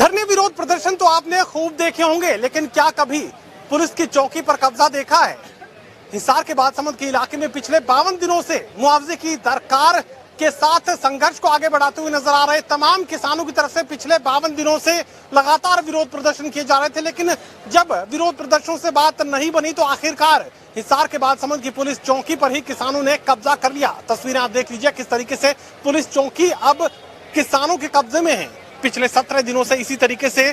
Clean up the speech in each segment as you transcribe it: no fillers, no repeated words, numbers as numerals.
धरने विरोध प्रदर्शन तो आपने खूब देखे होंगे, लेकिन क्या कभी पुलिस की चौकी पर कब्जा देखा है? हिसार के बादसमंद के इलाके में पिछले 52 दिनों से मुआवजे की दरकार के साथ संघर्ष को आगे बढ़ाते हुए नजर आ रहे तमाम किसानों की तरफ से पिछले 52 दिनों से लगातार विरोध प्रदर्शन किए जा रहे थे। लेकिन जब विरोध प्रदर्शनों से बात नहीं बनी तो आखिरकार हिसार के बादसमंद की पुलिस चौकी पर ही किसानों ने कब्जा कर लिया। तस्वीरें आप देख लीजिए किस तरीके से पुलिस चौकी अब किसानों के कब्जे में है। पिछले 17 दिनों से इसी तरीके से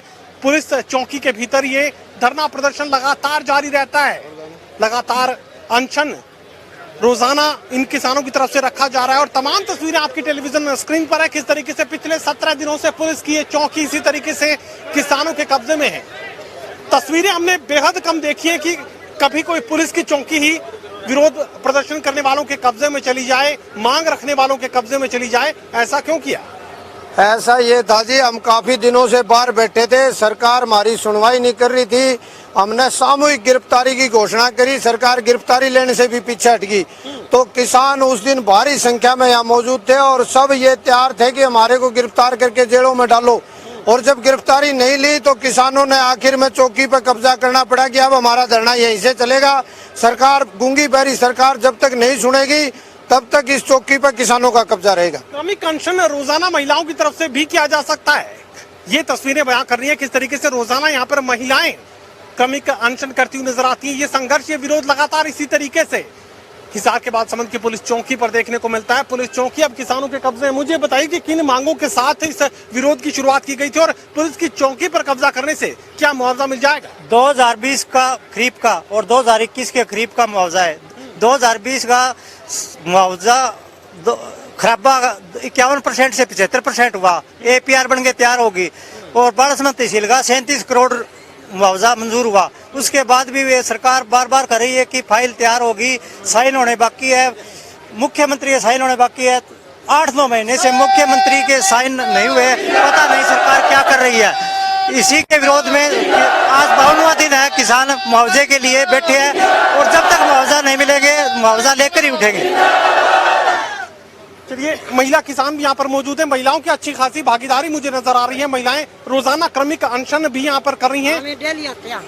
पुलिस चौकी के भीतर ये धरना प्रदर्शन लगातार जारी रहता है। लगातार अनशन रोजाना इन किसानों की तरफ से रखा जा रहा है और तमाम तस्वीरें आपकी टेलीविजन स्क्रीन पर है किस तरीके से पिछले 17 दिनों से पुलिस की ये चौकी इसी तरीके से किसानों के कब्जे में है। तस्वीरें हमने बेहद कम देखी है कि कभी कोई पुलिस की चौकी ही विरोध प्रदर्शन करने वालों के कब्जे में चली जाए, मांग रखने वालों के कब्जे में चली जाए। ऐसा क्यों किया? ऐसा ये था जी, हम काफी दिनों से बाहर बैठे थे, सरकार हमारी सुनवाई नहीं कर रही थी। हमने सामूहिक गिरफ्तारी की घोषणा करी, सरकार गिरफ्तारी लेने से भी पीछे हट गई। तो किसान उस दिन भारी संख्या में यहाँ मौजूद थे और सब ये तैयार थे कि हमारे को गिरफ्तार करके जेलों में डालो। और जब गिरफ्तारी नहीं ली तो किसानों ने आखिर में चौकी पर कब्जा करना पड़ा कि अब हमारा धरना यहीं से चलेगा। सरकार गूंगी बहरी सरकार जब तक नहीं सुनेगी तब तक इस चौकी पर किसानों का कब्जा रहेगा। क्रमिक अनशन रोजाना महिलाओं की तरफ से भी किया जा सकता है। ये तस्वीरें बयां कर रही है किस तरीके से रोजाना यहाँ पर महिलाएं क्रमिक अनशन करती हुई नजर आती है। ये संघर्ष, ये विरोध लगातार इसी तरीके से हिसार के बादसमंद की पुलिस चौकी पर देखने को मिलता है। पुलिस चौकी अब किसानों के कब्जे में। मुझे बताइए कि किन मांगों के साथ इस विरोध की शुरुआत की गई थी और पुलिस की चौकी पर कब्जा करने से क्या मुआवजा मिल जाएगा? 2020 का खरीफ का और 2021 के खरीफ का मुआवजा है। 2020 का मुआवजा खराबा 51% से 75% हुआ। APR बन के तैयार होगी और बाड़समंद तहसील का 37 करोड़ मुआवजा मंजूर हुआ। उसके बाद भी वे सरकार बार बार कर रही है कि फाइल तैयार होगी, साइन होने बाकी है, मुख्यमंत्री के साइन होने बाकी है। 8-9 महीने से मुख्यमंत्री के साइन नहीं हुए, पता नहीं सरकार क्या कर रही है। इसी के विरोध में आज 52वां दिन है, किसान मुआवजे के लिए बैठे हैं और जब तक मुआवजा नहीं मिलेंगे मुआवजा लेकर ही उठेंगे। चलिए, महिला किसान भी यहाँ पर मौजूद है। महिलाओं की अच्छी खासी भागीदारी मुझे नजर आ रही है। महिलाएं रोजाना क्रमिक अनशन भी यहाँ पर कर रही हैं।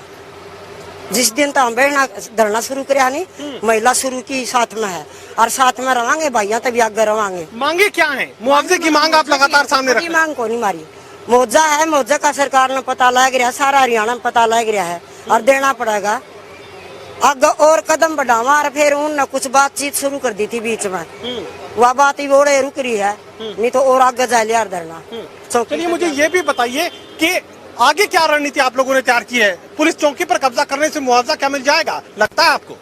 जिस दिन तो हम धरना शुरू करे नहीं, महिला शुरू की साथ में है और साथ में रवांगे भैया, तभी आगे रवांगे। मांगे क्या है? मुआवजे की मांग आप लगातार सामने रख रहे हैं। मांग को नहीं मारी, मुआवजा है, मुआवजा का सरकार ने पता लग रहा है, सारा हरियाणा में पता लग रहा है और देना पड़ेगा। आगे और कदम बढ़ावा और फिर उन्होंने कुछ बातचीत शुरू कर दी थी बीच में, वह बात ही बोले रुक रही है, नहीं तो और आगे जा लिया धरना। चलिए, मुझे ये भी बताइए कि आगे क्या रणनीति आप लोगों ने तैयार की है? पुलिस चौकी पर कब्जा करने से मुआवजा क्या मिल जाएगा लगता है आपको?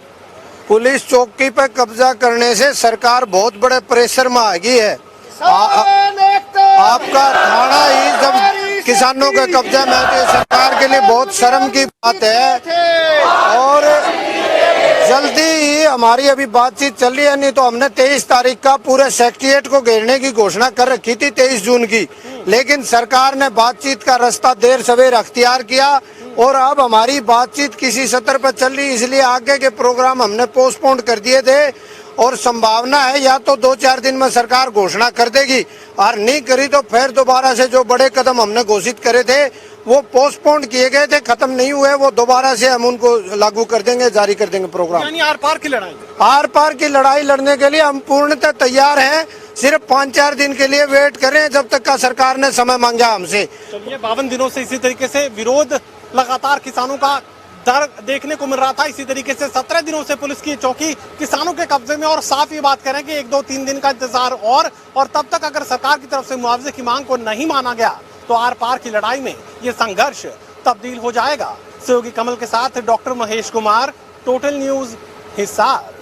पुलिस चौकी पर कब्जा करने से सरकार बहुत बड़े प्रेशर में आ गई है। आपका थाना ही जब किसानों के कब्जा में आती है, सरकार के लिए बहुत शर्म की बात है। और जल्दी ही हमारी अभी बातचीत चल रही है, नहीं तो हमने 23 तारीख का पूरे सेक्रेटेरिएट को घेरने की घोषणा कर रखी थी 23 जून की, लेकिन सरकार ने बातचीत का रास्ता देर सवेर अख्तियार किया और अब हमारी बातचीत किसी सत्र पर चल रही, इसलिए आगे के प्रोग्राम हमने पोस्टपोन कर दिए थे। और संभावना है या तो 2-4 दिन में सरकार घोषणा कर देगी और नहीं करी तो फिर दोबारा से जो बड़े कदम हमने घोषित करे थे वो पोस्टपोन किए गए थे, खत्म नहीं हुए, वो दोबारा से हम उनको लागू कर देंगे, जारी कर देंगे प्रोग्राम। यानी आर पार की लड़ाई? आर पार की लड़ाई लड़ने के लिए हम पूर्णतः तैयार हैं। सिर्फ 5-4 दिन के लिए वेट करें जब तक का सरकार ने समय मांगा हमसे। चलिए, 52 दिनों से इसी तरीके से विरोध लगातार किसानों का डर देखने को मिल रहा था। इसी तरीके से 17 दिनों से पुलिस की चौकी किसानों के कब्जे में और साफ ये बात करें कि 1-2-3 दिन का इंतजार और तब तक अगर सरकार की तरफ से मुआवजे की मांग को नहीं माना गया तो आर पार की लड़ाई में ये संघर्ष तब्दील हो जाएगा। सहयोगी कमल के साथ doctor Mahesh Kumar, total news, Hisar.